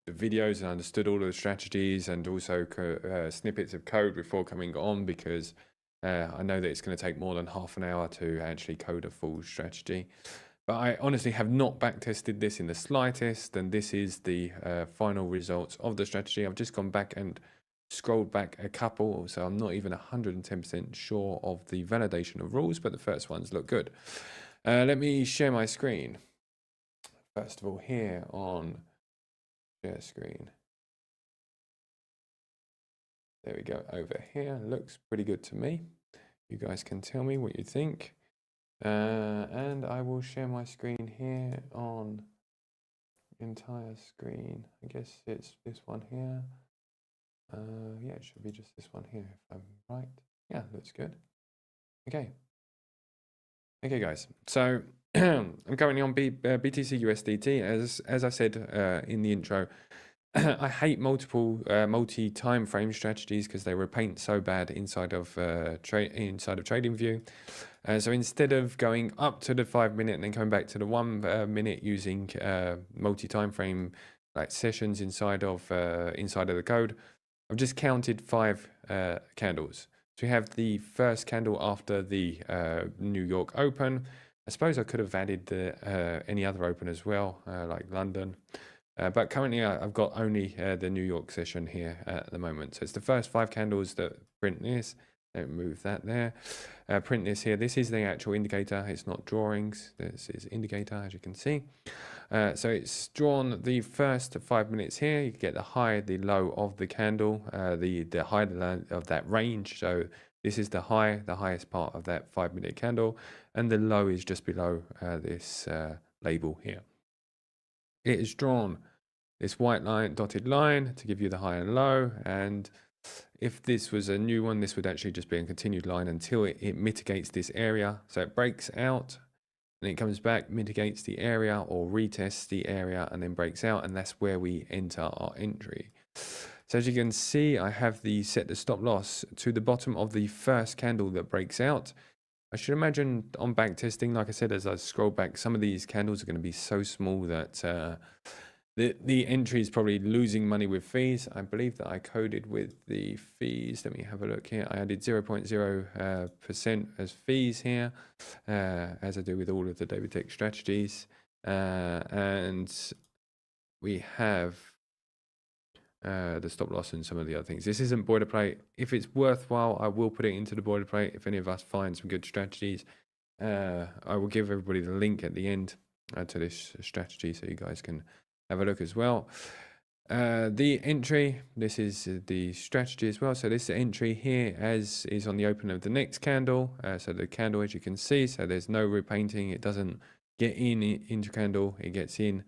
A: videos and understood all of the strategies and also snippets of code before coming on because I know that it's going to take more than half an hour to actually code a full strategy. But I honestly have not backtested this in the slightest, and this is the final results of the strategy. I've just gone back and scrolled back a couple, so I'm not even 110% sure of the validation of rules, but the first ones look good. Let me share my screen. First of all, here on share screen. There we go, over here. Looks pretty good to me. You guys can tell me what you think. And I will share my screen here on entire screen. I guess it's this one here. Yeah, it should be just this one here if I'm right. Yeah, looks good. Okay, guys. So I'm currently on BTC USDT. As I said in the intro, I hate multi-time frame strategies because they repaint so bad inside of TradingView. So instead of going up to the 5 minute and then coming back to the 1 minute using multi-time frame like sessions inside of the code, I've just counted 5 candles. So we have the first candle after the New York Open. I suppose I could have added any other open as well, like London. But currently I've got only the New York session here at the moment. So it's the first 5 candles that print this. Don't move that there. Print this here. This is the actual indicator. It's not drawings. This is indicator, as you can see. So it's drawn the first 5 minutes here. You get the high, the low of the candle, the high of that range. So this is the high, the highest part of that 5 minute candle, and the low is just below this label here. it has drawn this white line, dotted line to give you the high and low. And if this was a new one, this would actually just be a continued line until it mitigates this area. So it breaks out and it comes back, mitigates the area or retests the area and then breaks out. And that's where we enter our entry. So as you can see, I have set the stop loss to the bottom of the first candle that breaks out. I should imagine on back testing, like I said, as I scroll back, some of these candles are going to be so small that the entry is probably losing money with fees. I believe that I coded with the fees. Let me have a look here. I added 0.0% as fees here, as I do with all of the Davidtech strategies. And we have the stop loss and some of the other things. This isn't boilerplate. If it's worthwhile, I will put it into the boilerplate. If any of us find some good strategies, I will give everybody the link at the end to this strategy so you guys can have a look as well. The entry, this is the strategy as well. So this entry here as is on the open of the next candle. So the candle, as you can see, so there's no repainting. It doesn't get into candle. It gets in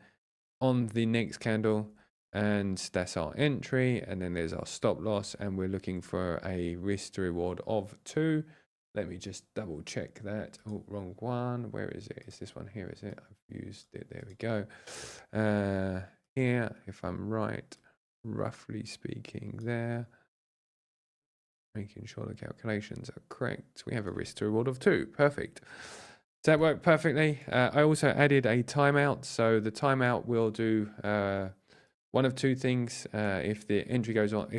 A: on the next candle. And that's our entry, and then there's our stop loss, and we're looking for a risk to reward of 2. Let me just double check that. Oh, wrong one. Where is it? Is this one here? Is it? I've used it. There we go. Here, if I'm right, roughly speaking there, making sure the calculations are correct. We have a risk to reward of 2. Perfect. So that worked perfectly. I also added a timeout. So the timeout will do one of 2 things. If the entry goes on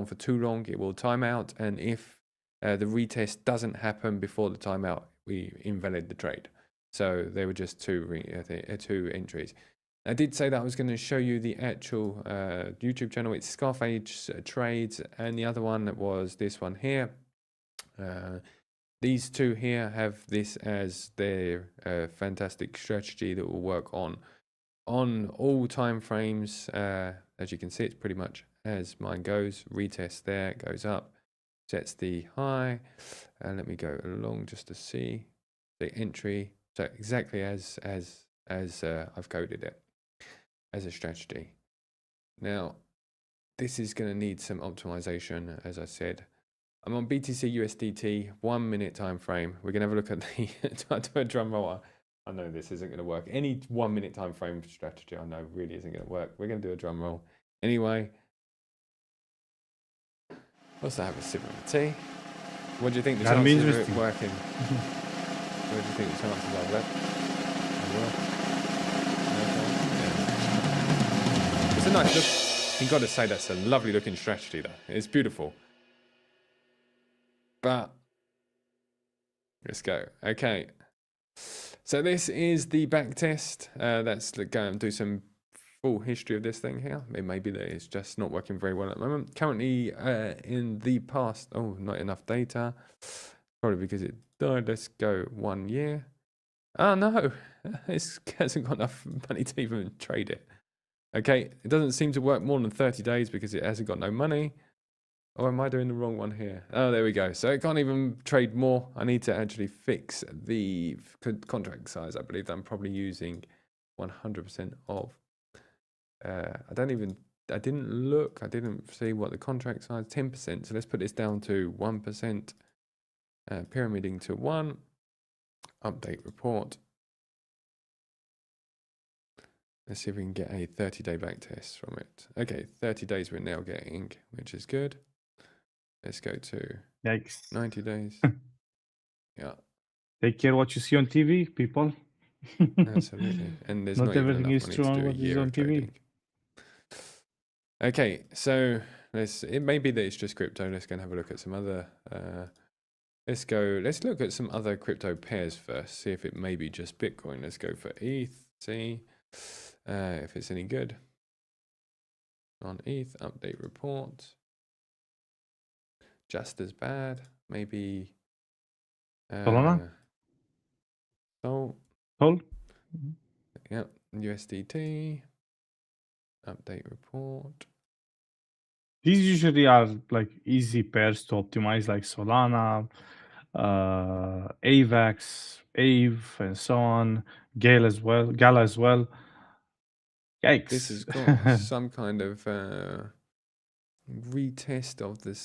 A: for too long, it will time out, and if the retest doesn't happen before the timeout, we invalid the trade. So there were just 2 entries. I did say that I was going to show you the actual YouTube channel. It's Scarface Trades, and the other one was this one here. These 2 here have this as their fantastic strategy that will work on all time frames. As you can see, it's pretty much as mine goes. Retest there, goes up, sets the high, and let me go along just to see the entry. So exactly as I've coded it as a strategy. Now this is going to need some optimization. As I said, I'm on BTC USDT 1 minute time frame. We're going to have a look at the do a drum roller. I know this isn't going to work. Any 1 minute time frame strategy I know really isn't going to work. We're going to do a drum roll. Anyway, also have a sip of tea. What do you think the chances of it working? What do you think the chances are there? It's a nice look. You've got to say that's a lovely looking strategy though. It's beautiful. But let's go. Okay. So this is the back test. Let's go and do some full history of this thing here. It may be that it's just not working very well at the moment. Currently in the past, not enough data. Probably because it died. Let's go 1 year. Oh no, it hasn't got enough money to even trade it. Okay, it doesn't seem to work more than 30 days because it hasn't got no money. Or am I doing the wrong one here? Oh, there we go. So it can't even trade more. I need to actually fix the contract size. I believe that I'm probably using 100% of. I didn't look. I didn't see what the contract size, 10%. So let's put this down to 1%. Pyramiding to 1. Update report. Let's see if we can get a 30-day back test from it. Okay, 30 days we're now getting, which is good. Let's go to 90 days. Yeah.
B: Take care what you see on TV, people.
A: Absolutely. And there's not
B: everything
A: even
B: is
A: enough
B: true
A: money
B: on
A: to do a
B: what is
A: year
B: on
A: of
B: TV.
A: trading. Okay, so it may be that it's just crypto. Let's go and have a look at some other let's look at some other crypto pairs first, see if it may be just Bitcoin. Let's go for ETH, see if it's any good. On ETH, update report. Just as bad, maybe.
B: Solana?
A: Sol. Yep, USDT. Update report.
B: These usually are like easy pairs to optimize, like Solana, AVAX, AVE, and so on. Gala as well. Yikes.
A: This has got some kind of retest of this.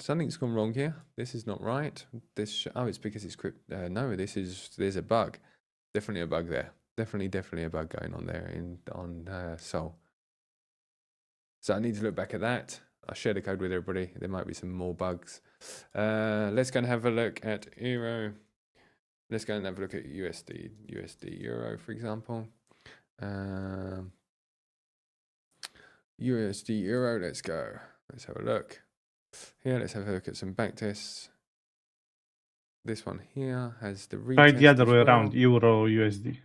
A: Something's gone wrong here. This is not right. Oh, it's because it's no, there's a bug. Definitely a bug there. Definitely a bug going on there on Sol. So I need to look back at that. I'll share the code with everybody. There might be some more bugs. Let's go and have a look at Euro. Let's go and have a look at USD Euro, for example. USD Euro, let's go. Let's have a look. Here, let's have a look at some back tests. This one here has the retest.
B: Try the other
A: as
B: way
A: well.
B: around, Euro USD.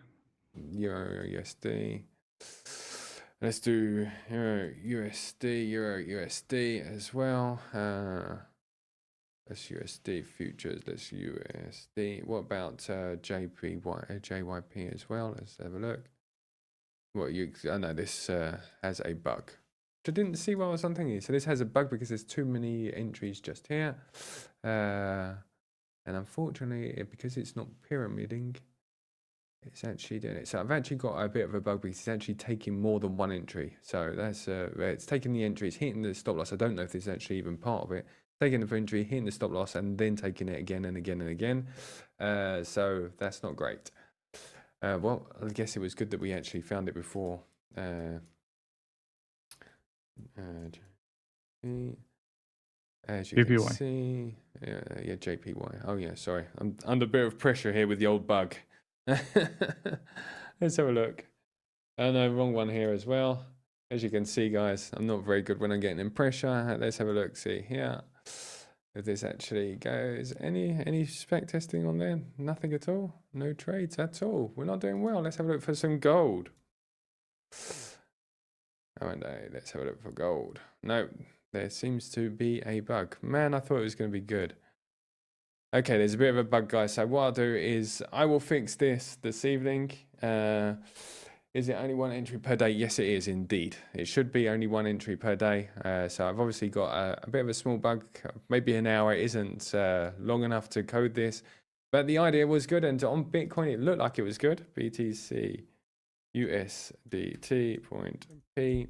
A: Euro USD. Let's do Euro USD as well. Let's USD futures. Let's USD. What about JYP as well? Let's have a look. I know this has a bug. I didn't see what I was on thinking. So this has a bug because there's too many entries just here. And unfortunately, because it's not pyramiding, it's actually doing it. So I've actually got a bit of a bug because it's actually taking more than one entry. So that's it's taking the entry, it's hitting the stop loss. I don't know if this is actually even part of it. Taking the entry, hitting the stop loss, and then taking it again and again and again. So that's not great. Well, I guess it was good that we actually found it before. As you can
B: JPY.
A: see, yeah, JPY. Oh yeah, sorry, I'm under a bit of pressure here with the old bug. Let's have a look. Oh no, wrong one here as well. As you can see, guys, I'm not very good when I'm getting in pressure. Let's have a look. See here if this actually goes. Any spec testing on there? Nothing at all. No trades at all. We're not doing well. Let's have a look for some gold. Oh no, let's have a look for gold. No, there seems to be a bug. Man, I thought it was going to be good. Okay, there's a bit of a bug, guys. So what I'll do is I will fix this evening. Is it only one entry per day? Yes, it is indeed. It should be only one entry per day. So I've obviously got a bit of a small bug. Maybe an hour isn't long enough to code this. But the idea was good. And on Bitcoin, it looked like it was good. BTC USDT point P.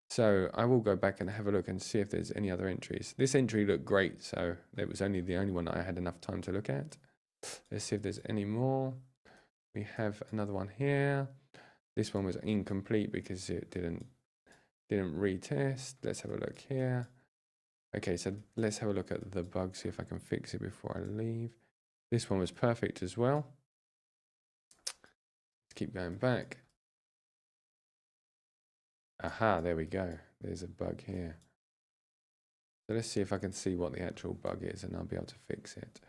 A: So I will go back and have a look and see if there's any other entries. This entry looked great, so it was only the only one that I had enough time to look at. Let's see if there's any more. We have another one here. This one was incomplete because it didn't retest. Let's have a look here. Okay, so let's have a look at the bug, see if I can fix it before I leave. This one was perfect as well. Let's keep going back. Aha, there we go. There's a bug here. So let's see if I can see what the actual bug is and I'll be able to fix it.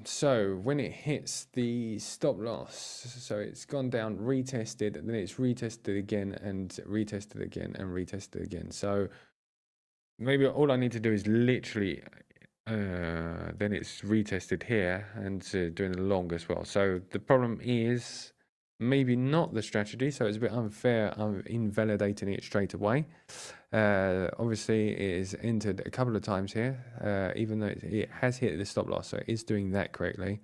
A: So when it hits the stop loss, so it's gone down, retested, then it's retested again and retested again and retested again. So maybe all I need to do is literally, then it's retested here and doing the long as well. So the problem is maybe not the strategy, so it's a bit unfair. I'm invalidating it straight away. Obviously, it is entered a couple of times here, even though it has hit the stop loss, so it is doing that correctly.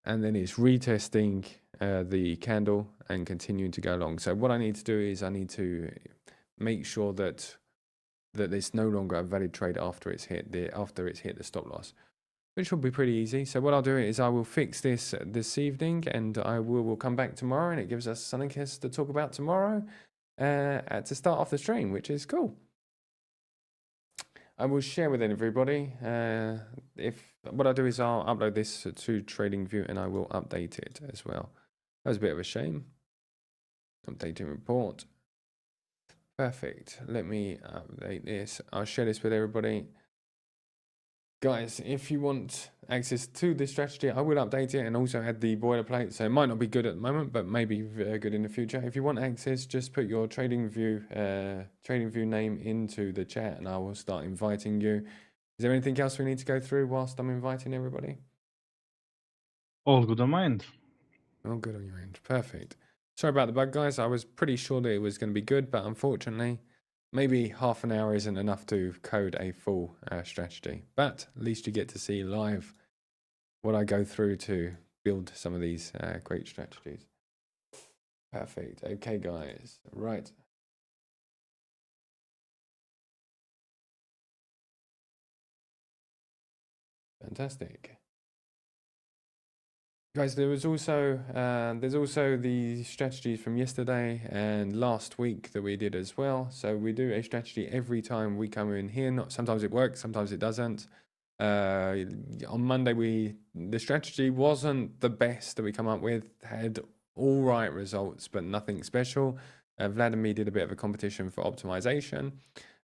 A: And then it's retesting the candle and continuing to go along. So what I need to do is I need to make sure that it's no longer a valid trade after it's hit the stop loss, which will be pretty easy. So what I'll do is I will fix this evening, and I will come back tomorrow, and it gives us something to talk about tomorrow to start off the stream, which is cool. I will share with everybody. What I'll do is I'll upload this to TradingView, and I will update it as well. That was a bit of a shame. Updating report. Perfect. Let me update this. I'll share this with everybody. Guys, if you want access to this strategy, I will update it and also add the boilerplate. So it might not be good at the moment, but maybe good in the future. If you want access, just put your TradingView name into the chat and I will start inviting you. Is there anything else we need to go through whilst I'm inviting everybody?
B: All good on my end.
A: All good on your end. Perfect. Sorry about the bug, guys. I was pretty sure that it was going to be good, but unfortunately, maybe half an hour isn't enough to code a full strategy. But at least you get to see live what I go through to build some of these great strategies. Perfect. Okay, guys. Right. Fantastic. Guys, there's also the strategies from yesterday and last week that we did as well. So we do a strategy every time we come in here. Not sometimes it works, sometimes it doesn't. On Monday, the strategy wasn't the best that we come up with. Had all right results, but nothing special. Vladimir did a bit of a competition for optimization.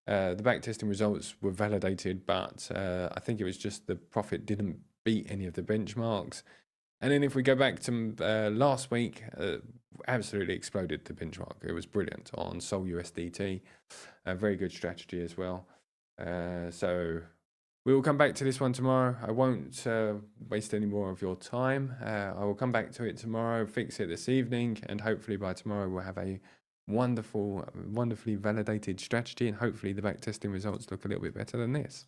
A: The backtesting results were validated, but I think it was just the profit didn't beat any of the benchmarks. And then if we go back to last week, absolutely exploded the benchmark. It was brilliant on Sol USDT. A very good strategy as well. So we will come back to this one tomorrow. I won't waste any more of your time. I will come back to it tomorrow, fix it this evening, and hopefully by tomorrow we'll have a wonderfully validated strategy, and hopefully the backtesting results look a little bit better than this.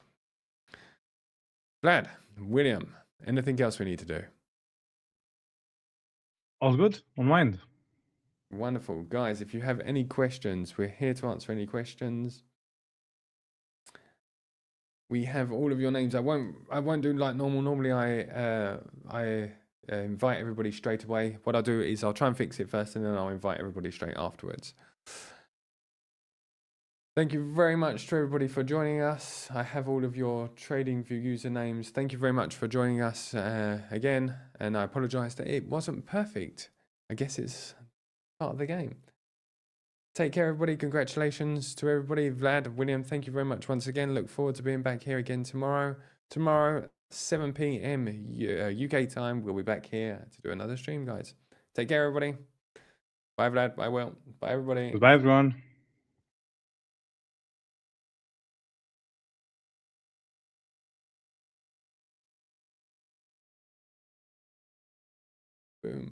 A: Vlad, William, anything else we need to do?
B: All good on mind.
A: Wonderful. Guys, if you have any questions, we're here to answer any questions. We have all of your names. I won't do like normal. Normally I invite everybody straight away. What I'll do is I'll try and fix it first and then I'll invite everybody straight afterwards. Thank you very much to everybody for joining us. I have all of your TradingView usernames. Thank you very much for joining us again. And I apologize that it wasn't perfect. I guess it's part of the game. Take care, everybody. Congratulations to everybody. Vlad, William, thank you very much once again. Look forward to being back here again tomorrow. Tomorrow, 7 p.m. UK time, we'll be back here to do another stream, guys. Take care, everybody. Bye, Vlad. Bye, Will. Bye, everybody.
B: Goodbye, everyone.
A: Boom.